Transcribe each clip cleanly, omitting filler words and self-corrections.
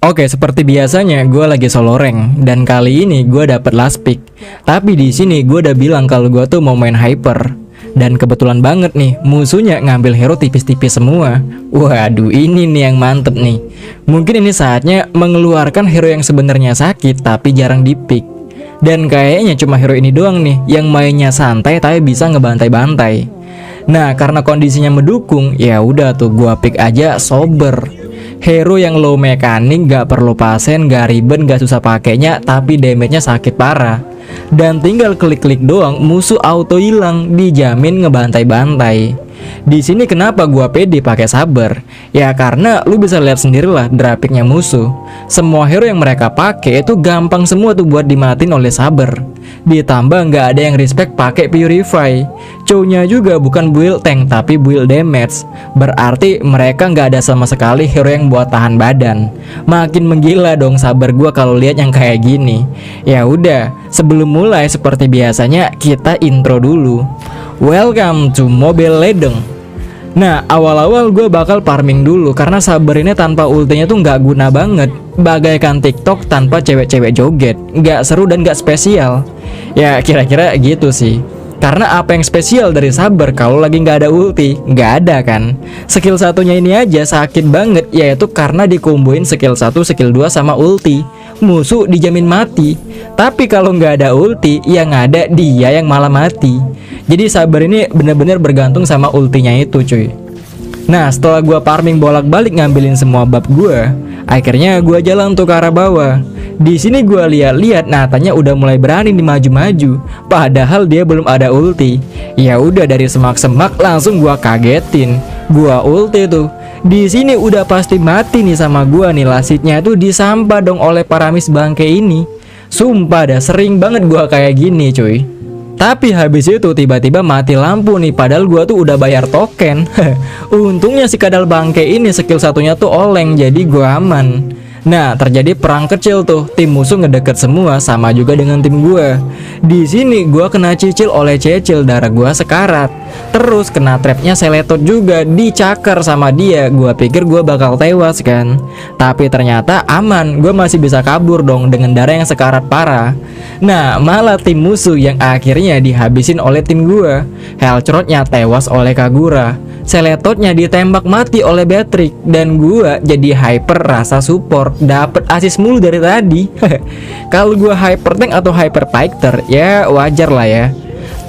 Oke, seperti biasanya gue lagi solo rank dan kali ini gue dapet last pick. Tapi di sini gue udah bilang kalau gue tuh mau main hyper. Dan kebetulan banget nih, musuhnya ngambil hero tipis-tipis semua. Waduh, ini nih yang mantep nih. Mungkin ini saatnya mengeluarkan hero yang sebenarnya sakit tapi jarang di-pick. Dan kayaknya cuma hero ini doang nih yang mainnya santai tapi bisa ngebantai-bantai. Nah, karena kondisinya mendukung, ya udah tuh gua pick aja Sober. Hero yang low mekanik, gak perlu pasen, gak ribet, gak susah pakainya, tapi damage-nya sakit parah. Dan tinggal klik-klik doang, musuh auto hilang, dijamin ngebantai-bantai. Di sini kenapa gua pede pakai Saber? Ya karena lu bisa lihat sendirilah grafiknya musuh. Semua hero yang mereka pakai itu gampang semua tuh buat dimatiin oleh Saber. Ditambah nggak ada yang respect pakai Purify. Cownya juga bukan build tank tapi build damage. Berarti mereka nggak ada sama sekali hero yang buat tahan badan. Makin menggila dong Saber gua kalau lihat yang kayak gini. Ya udah, sebelum mulai seperti biasanya kita intro dulu. Welcome to Mobile Legends. Nah, awal-awal gue bakal farming dulu karena Saber ini tanpa ultinya tuh nggak guna banget. Bagaikan TikTok tanpa cewek-cewek joget, nggak seru dan nggak spesial. Ya kira-kira gitu sih. Karena apa yang spesial dari Saber kalau lagi nggak ada ulti? Nggak ada kan. Skill satunya ini aja sakit banget, yaitu karena dikomboin skill 1, skill 2 sama ulti. Musuh dijamin mati. Tapi kalau nggak ada ulti, yang ada dia yang malah mati. Jadi Saber ini bener-bener bergantung sama ultinya itu cuy. Nah, setelah gua farming bolak-balik ngambilin semua buff gua, akhirnya gua jalan tuh ke arah bawah. Di sini gua lihat-lihat Natanya udah mulai berani nih maju-maju, padahal dia belum ada ulti. Ya udah dari semak-semak langsung gua kagetin. Gua ulti tuh. Di sini udah pasti mati nih sama gua nih, lasitnya tuh disampah dong oleh Paramis bangke ini. Sumpah dah sering banget gua kayak gini cuy. Tapi habis itu tiba-tiba mati lampu nih, padahal gua tuh udah bayar token. Untungnya si kadal bangke ini skill satunya tuh oleng, jadi gua aman. Nah, terjadi perang kecil tuh, tim musuh ngedeket semua, sama juga dengan tim gua. Di sini gua kena cicil oleh Cecil, darah gua sekarat. Terus kena trapnya Seletot juga, dicakar sama dia. Gua pikir gua bakal tewas kan. Tapi ternyata aman, gua masih bisa kabur dong dengan darah yang sekarat parah. Nah, malah tim musuh yang akhirnya dihabisin oleh tim gua. Helcrotnya tewas oleh Kagura. Seletotnya ditembak mati oleh Beatrix. Dan gua jadi hyper rasa support, dapet assist mulu dari tadi. Kalau gua hyper tank atau hyper fighter ya wajar lah ya.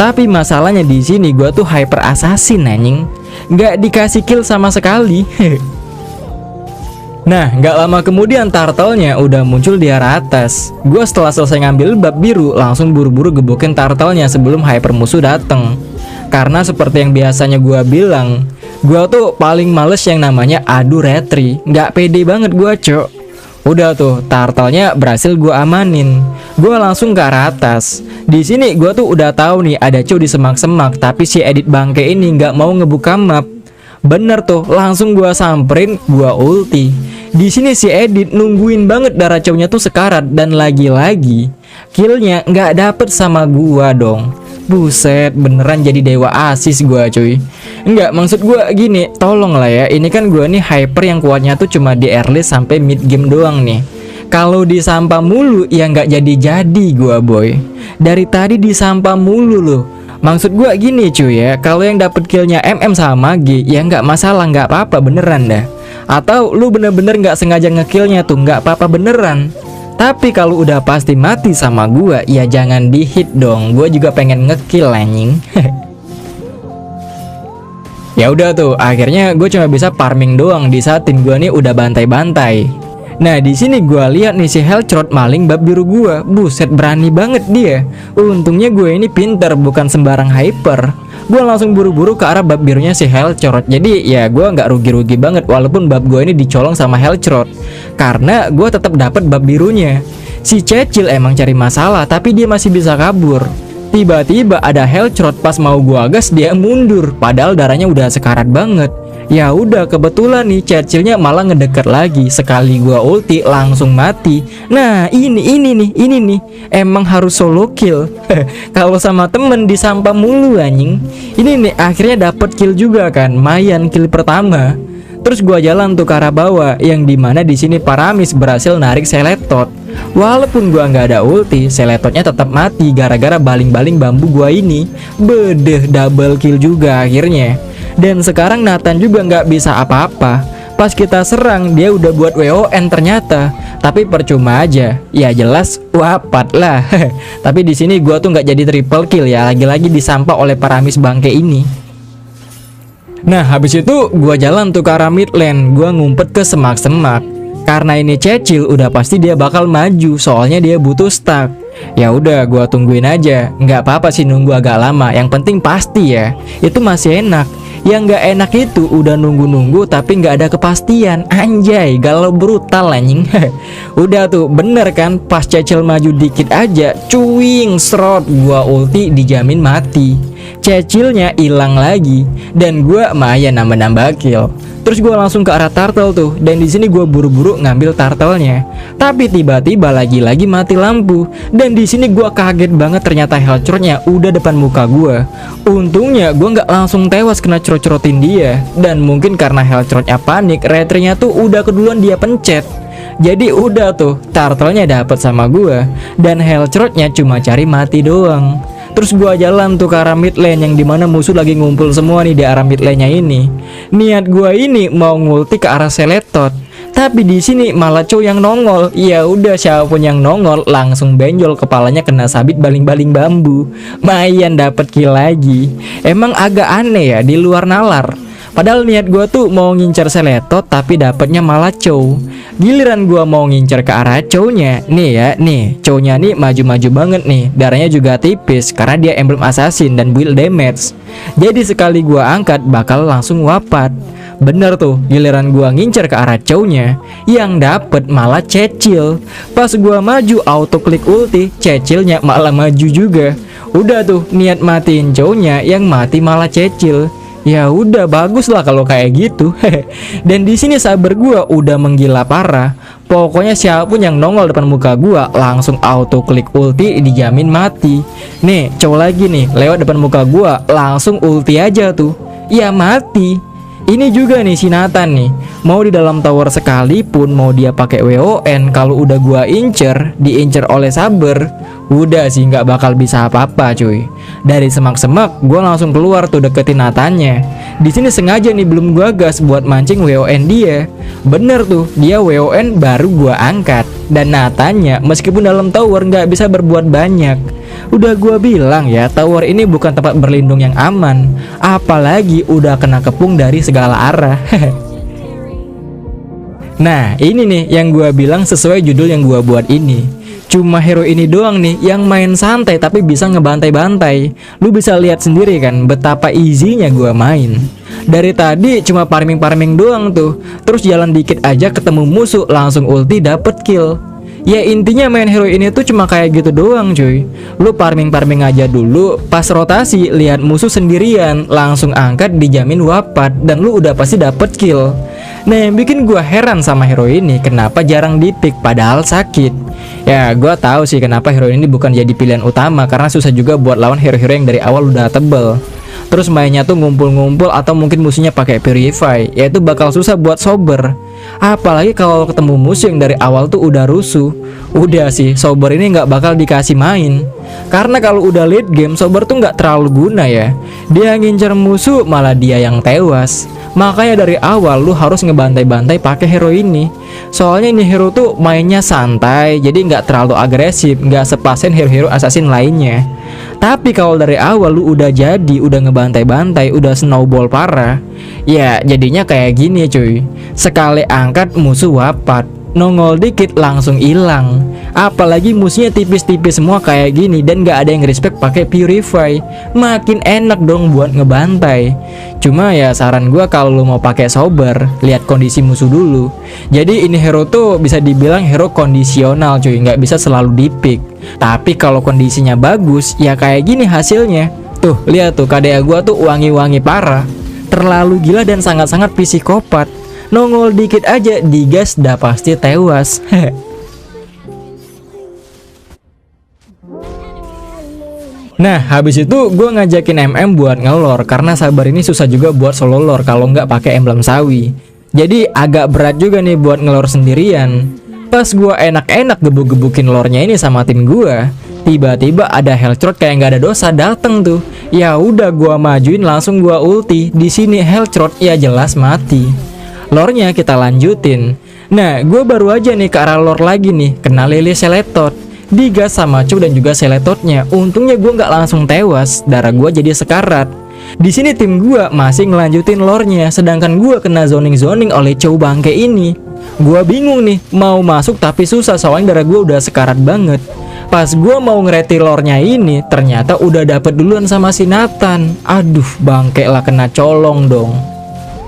Tapi masalahnya di sini gua tuh hyper assassin anjing, nggak dikasih kill sama sekali. Nah, nggak lama kemudian turtle-nya udah muncul di arah atas. Gua setelah selesai ngambil bab biru langsung buru-buru gebukin turtle-nya sebelum hyper musuh dateng. Karena seperti yang biasanya gua bilang, gua tuh paling males yang namanya adu retri. Nggak pede banget gua cok. Udah tuh turtle-nya berhasil gua amanin. Gua langsung ke arah atas. Di sini gua tuh udah tahu nih ada Chow di semak-semak, tapi si edit bangke ini nggak mau ngebuka map. Bener tuh, langsung gua samperin, gua ulti. Di sini si edit nungguin banget darah Chow-nya tuh sekarat, dan lagi-lagi killnya nggak dapet sama gua dong. Buset, beneran jadi dewa asis gua cuy. Enggak, maksud gua gini, tolong lah ya, ini kan gua nih hyper yang kuatnya tuh cuma di early sampai mid game doang nih. Kalau disampah mulu ya nggak jadi-jadi gua boy. Dari tadi disampah mulu loh. Maksud gua gini cuy ya, kalau yang dapet killnya MM sama Magi ya nggak masalah, nggak apa-apa beneran dah. Atau lu bener-bener nggak sengaja ngekillnya tuh nggak apa-apa beneran. Tapi kalau udah pasti mati sama gua, ya jangan di-hit dong. Gua juga pengen ngekill anjing. Ya udah tuh, akhirnya gue cuma bisa farming doang di saat tim gua nih udah bantai-bantai. Nah, di sini gua lihat nih si Helcrot maling bab biru gua. Buset, berani banget dia. Untungnya gue ini pinter, bukan sembarang hyper. Gue langsung buru-buru ke arah bab birunya si Helcrot. Jadi ya gue nggak rugi-rugi banget walaupun bab gue ini dicolong sama Helcrot, karena gue tetap dapat bab birunya. Si Cecil emang cari masalah tapi dia masih bisa kabur. Tiba-tiba ada Helcrot, pas mau gua gas dia mundur, padahal darahnya udah sekarat banget. Ya udah, kebetulan nih Churchillnya malah ngedeket lagi. Sekali gua ulti langsung mati. Nah ini nih emang harus solo kill. Kalau sama temen disampah mulu anjing. Ini nih akhirnya dapet kill juga kan, mayan kill pertama. Terus gua jalan tuh ke arah bawah, yang dimana di sini Paramis berhasil narik Seletot. Walaupun gua nggak ada ulti, Seletotnya tetap mati gara-gara baling-baling bambu gua ini. Bedeh, double kill juga akhirnya. Dan sekarang Nathan juga nggak bisa apa-apa. Pas kita serang dia udah buat WON ternyata, tapi percuma aja. Ya jelas wapat lah. Tapi di sini gua tuh nggak jadi triple kill ya, lagi-lagi disampah oleh Paramis bangke ini. Nah habis itu gua jalan tuh ke arah mid lane, gua ngumpet ke semak-semak. Karena ini Cecil udah pasti dia bakal maju, soalnya dia butuh stack. Ya udah gua tungguin aja, nggak apa-apa sih nunggu agak lama, yang penting pasti ya, itu masih enak. Yang nggak enak itu udah nunggu-nunggu tapi nggak ada kepastian. Anjay, galau brutal anjing. Udah tuh bener kan, pas Cecil maju dikit aja, cuing serot, gua ulti dijamin mati. Cecilnya hilang lagi dan gua Maya nambah-nambah kill. Terus gue langsung ke arah turtle tuh, dan di sini gue buru-buru ngambil turtle-nya. Tapi tiba-tiba lagi-lagi mati lampu, dan di sini gue kaget banget ternyata Hellcrotch-nya udah depan muka gue. Untungnya gue nggak langsung tewas kena crot-crotin dia, dan mungkin karena Hellcrotch-nya panik, retrinya tuh udah keduluan dia pencet. Jadi udah tuh, turtle-nya dapet sama gue, dan Hellcrotch-nya cuma cari mati doang. Terus gua jalan tuh ke arah mid lane, yang dimana musuh lagi ngumpul semua nih di arah mid lane-nya ini. Niat gua ini mau ngulti ke arah Seletot, tapi di sini malah Chow yang nongol. Ya udah, siapapun yang nongol langsung benjol, kepalanya kena sabit baling-baling bambu. Mayan dapet kill lagi. Emang agak aneh ya, di luar nalar. Padahal niat gua tuh mau ngincer Seletot, tapi dapetnya malah Chow. Giliran gua mau ngincer ke arah Chow-nya, nih ya, nih Chow-nya nih maju-maju banget nih. Darahnya juga tipis karena dia emblem assassin dan build damage. Jadi sekali gua angkat bakal langsung wapat. Bener tuh, giliran gua ngincer ke arah Chow-nya, yang dapet malah Cecil. Pas gua maju auto klik ulti, Cecilnya malah maju juga. Udah tuh, niat matiin Chow-nya, yang mati malah Cecil. Ya udah, bagus lah kalau kayak gitu. Dan di sini sabar gua udah menggila parah. Pokoknya siapapun yang nongol depan muka gua langsung auto klik ulti, dijamin mati. Nih, Chow lagi nih lewat depan muka gua, langsung ulti aja tuh. Ya mati. Ini juga nih si Nathan nih, mau di dalam tower sekalipun, mau dia pakai WON, kalau udah gua diincer oleh Saber, udah sih nggak bakal bisa apa-apa cuy. Dari semak-semak gua langsung keluar tuh deketin Nathannya. Di sini sengaja nih belum gua gas buat mancing WON dia. Bener tuh, dia WON baru gua angkat. Dan Nathannya meskipun dalam tower nggak bisa berbuat banyak. Udah gua bilang ya, tower ini bukan tempat berlindung yang aman, apalagi udah kena kepung dari segala arah. Nah ini nih yang gua bilang sesuai judul yang gua buat ini. Cuma hero ini doang nih yang main santai tapi bisa ngebantai-bantai. Lu bisa lihat sendiri kan betapa easy-nya gua main. Dari tadi cuma farming-farming doang tuh, terus jalan dikit aja ketemu musuh langsung ulti dapet kill. Ya intinya main hero ini tuh cuma kayak gitu doang cuy. Lu farming aja dulu, pas rotasi lihat musuh sendirian, langsung angkat dijamin wapat, dan lu udah pasti dapet kill. Nah yang bikin gua heran sama hero ini, kenapa jarang dipick padahal sakit. Ya gua tahu sih kenapa hero ini bukan jadi pilihan utama, karena susah juga buat lawan hero-hero yang dari awal udah tebel. Terus mainnya tuh ngumpul-ngumpul atau mungkin musuhnya pakai purify, yaitu bakal susah buat sober. Apalagi kalau ketemu musuh yang dari awal tuh udah rusuh. Udah sih, sober ini nggak bakal dikasih main. Karena kalau udah late game, sober tuh nggak terlalu guna ya. Dia ngincer musuh malah dia yang tewas. Makanya dari awal lu harus ngebantai-bantai pakai hero ini. Soalnya ini hero tuh mainnya santai, jadi nggak terlalu agresif, nggak sepasen hero-hero assassin lainnya. Tapi kalau dari awal lu udah ngebantai-bantai, udah snowball parah, ya jadinya kayak gini cuy. Sekali angkat musuh wapat, nongol dikit langsung hilang. Apalagi musuhnya tipis-tipis semua kayak gini dan gak ada yang respect pakai purify, makin enak dong buat ngebantai. Cuma ya saran gua kalau lu mau pakai sober, lihat kondisi musuh dulu. Jadi ini hero tuh bisa dibilang hero kondisional cuy, nggak bisa selalu dipick. Tapi kalau kondisinya bagus, ya kayak gini hasilnya. Tuh lihat tuh KDA gua tuh wangi-wangi parah, terlalu gila dan sangat-sangat psikopat. Nongol dikit aja digas dah pasti tewas. Nah habis itu gue ngajakin MM buat ngelor, karena Sabar ini susah juga buat solo lore kalau nggak pakai emblem sawi. Jadi agak berat juga nih buat ngelor sendirian. Pas gua enak-enak gebuk-gebukin lore-nya ini sama tim gua, tiba-tiba ada Hellthroat kayak nggak ada dosa dateng tuh. Ya udah gua majuin langsung gua ulti. Di sini Hellthroat ya jelas mati. Lore-nya kita lanjutin. Nah, gua baru aja nih ke arah lore lagi nih, kena Lily Seletot. Digas sama Chow dan juga Seletotnya. Untungnya gua nggak langsung tewas, darah gua jadi sekarat. Di sini tim gua masih ngelanjutin lore-nya, sedangkan gua kena zoning oleh Chow bangke ini. Gua bingung nih, mau masuk tapi susah soalnya darah gua udah sekarat banget. Pas gua mau ngereti lore-nya ini, ternyata udah dapet duluan sama si Nathan. Aduh, bangke lah, kena colong dong.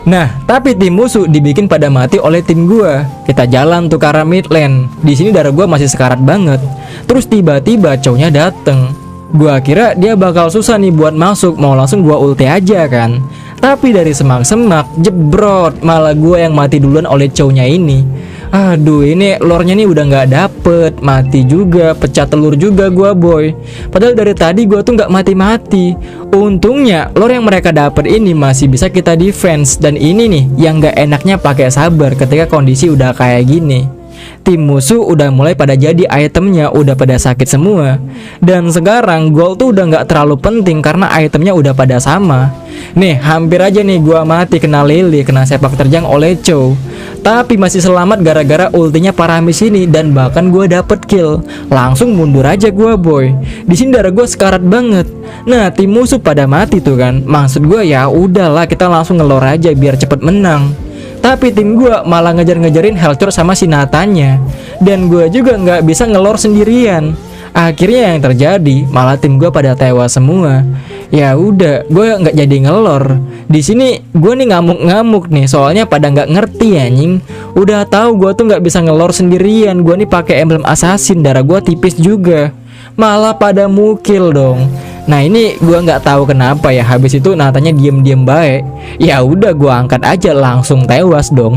Nah, tapi tim musuh dibikin pada mati oleh tim gua. Kita jalan tuh ke arah mid lane. Di sini darah gua masih sekarat banget. Terus tiba-tiba Chow-nya dateng. Gua kira dia bakal susah nih buat masuk, mau langsung gua ulti aja kan. Tapi dari semak-semak, jebrot, malah gua yang mati duluan oleh Chow-nya ini. Aduh, ini lore-nya nih udah nggak dapet, mati juga, pecah telur juga gua boy. Padahal dari tadi gua tuh nggak mati-mati. Untungnya lore yang mereka dapet ini masih bisa kita defense. Dan ini nih yang nggak enaknya pakai sabar ketika kondisi udah kayak gini. Tim musuh udah mulai pada jadi itemnya udah pada sakit semua. Dan sekarang gold tuh udah nggak terlalu penting karena itemnya udah pada sama. Nih hampir aja nih gua mati kena Lily, kena sepak terjang oleh Chow. Tapi masih selamat gara-gara ultinya Paramis ini dan bahkan gua dapet kill. Langsung mundur aja gua boy. Di sini darah gua sekarat banget. Nah tim musuh pada mati tuh kan. Maksud gua ya udahlah kita langsung ngelor aja biar cepet menang. Tapi tim gue malah ngejar-ngejarin Hellthroat sama si Natanya. Dan gue juga nggak bisa ngelor sendirian. Akhirnya yang terjadi malah tim gue pada tewas semua. Ya udah, gue nggak jadi ngelor. Di sini gue nih ngamuk-ngamuk nih, soalnya pada nggak ngerti anjing. Udah tahu gue tuh nggak bisa ngelor sendirian. Gue nih pakai emblem assassin, darah gue tipis juga. Malah pada mukil dong. Nah ini gua nggak tahu kenapa ya, habis itu Natanya diem-diem baik. Ya udah gua angkat aja langsung tewas dong.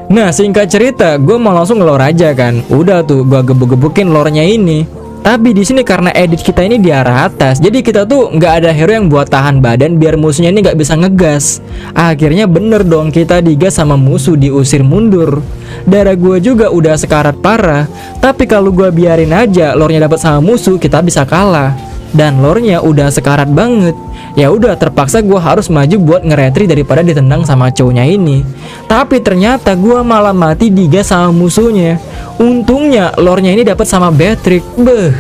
Nah singkat cerita, gua mau langsung ngelor aja kan. Udah tuh gua gebuk-gebukin lore-nya ini. Tapi di sini karena edit kita ini di arah atas, jadi kita tuh nggak ada hero yang buat tahan badan biar musuhnya ini nggak bisa ngegas. Akhirnya bener dong kita digas sama musuh, diusir mundur. Darah gue juga udah sekarat parah. Tapi kalau gue biarin aja lore-nya dapat sama musuh, kita bisa kalah. Dan lore-nya udah sekarat banget. Ya udah terpaksa gue harus maju buat ngeretri daripada ditendang sama Chow-nya ini. Tapi ternyata gue malah mati digas sama musuhnya. Untungnya lore-nya ini dapat sama Beatrix. Beuh.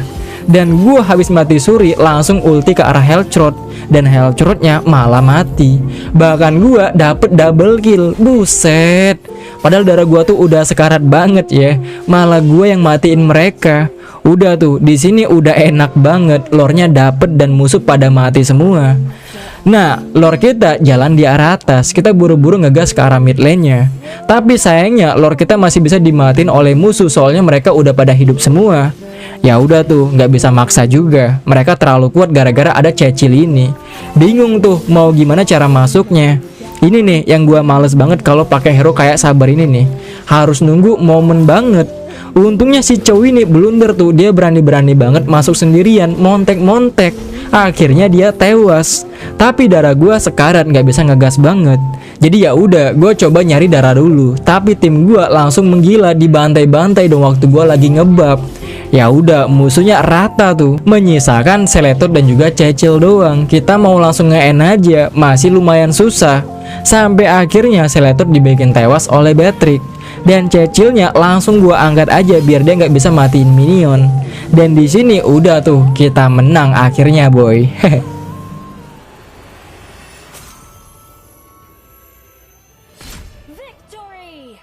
Dan gue habis mati suri langsung ulti ke arah Hellthroat. Dan Hellthroat-nya malah mati. Bahkan gue dapet double kill. Buset. Padahal darah gue tuh udah sekarat banget ya. Malah gue yang matiin mereka. Udah tuh, di sini udah enak banget, lore-nya dapet dan musuh pada mati semua. Nah, lore kita jalan di arah atas, kita buru-buru ngegas ke arah mid lane-nya. Tapi sayangnya lore kita masih bisa dimatiin oleh musuh soalnya mereka udah pada hidup semua. Ya udah tuh, nggak bisa maksa juga. Mereka terlalu kuat gara-gara ada Cecil ini. Bingung tuh mau gimana cara masuknya. Ini nih yang gua males banget kalau pakai hero kayak Sabar ini nih. Harus nunggu momen banget. Untungnya si Chow ini blunder tuh, dia berani-berani banget masuk sendirian, montek-montek. Akhirnya dia tewas. Tapi darah gua sekarat, nggak bisa ngegas banget. Jadi ya udah, gue coba nyari darah dulu. Tapi tim gua langsung menggila, dibantai-bantai dong waktu gua lagi ngebab. Ya udah, musuhnya rata tuh, menyisakan Seletot dan juga Cecil doang. Kita mau langsung nge-end aja, masih lumayan susah. Sampai akhirnya Seletot dibikin tewas oleh Beatrix. Dan Cecilnya langsung gua angkat aja biar dia nggak bisa matiin minion. Dan di sini udah tuh kita menang akhirnya boy. Victory!